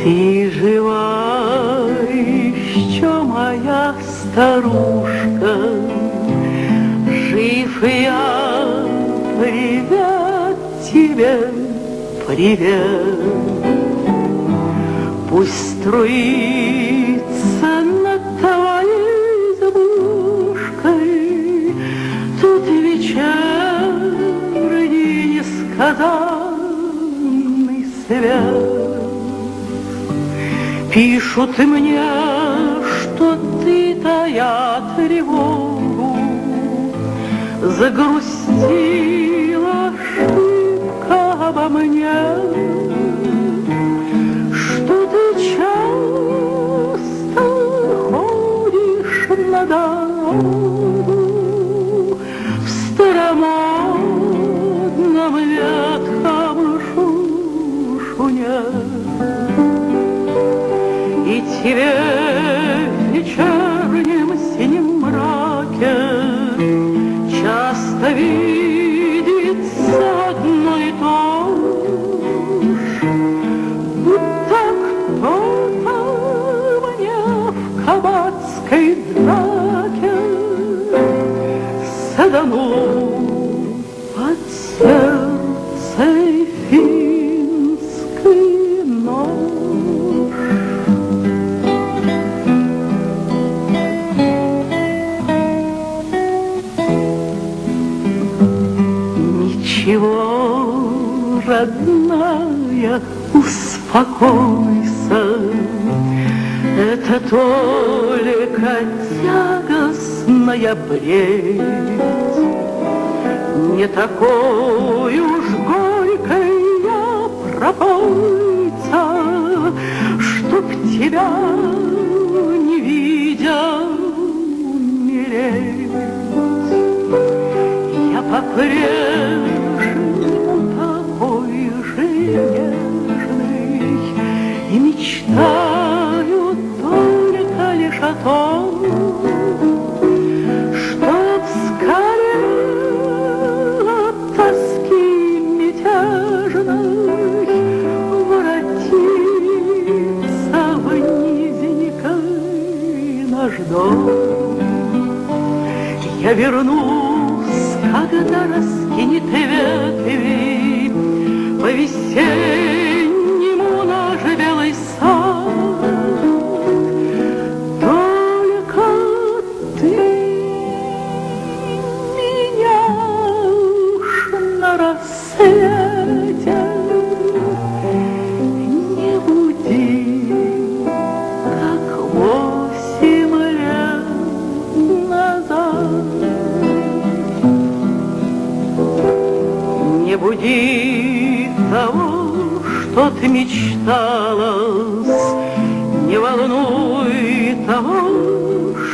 Ты жива еще, моя старушка, жив я, привет тебе, привет. Пусть струится над твоей избушкой тут вечерний несказанный свет. Пишут мне, что ты, тая тревогу, загрустила шибко обо мне, что ты часто ходишь на дорогу в старомодном ветхом шушуне. И тебе в вечернем синем мраке часто видится одно и то ж, будто кто-то мне в кабацкой драке саданул под сердце финский нож. Ничего, родная, успокойся, это только тягостная бредь. Не такой уж горькой я пропойца, чтоб тебя, не видя, умереть. Я по-прежнему такой же нежный и мечтаю только лишь о том, чтоб скорее от тоски мятежной воротиться в низенький наш дом. Я вернусь, когда раскинет ветви по-весеннему наш белый сад. Только ты меня уж на рассвете не буди, как 8 лет назад. Не буди того, что ты мечталась, не волнуй того,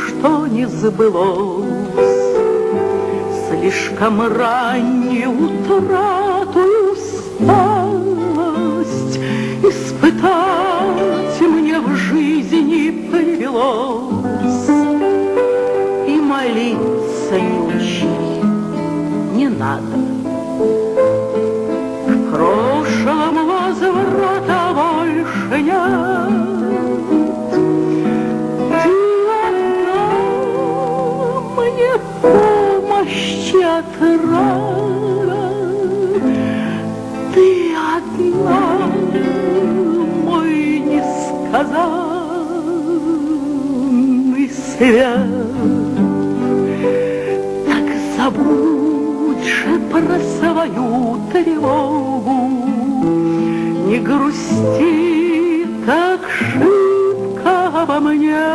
что не сбылось. Слишком раннюю утрату усталость испытать мне в жизни привелось. И молиться не учи, не надо. К прошлому возврата больше нет. Ты одна мне помощи отрада, ты одна мой несказанный свет. Так забудь же про свою тревогу, не грусти так шибко обо мне.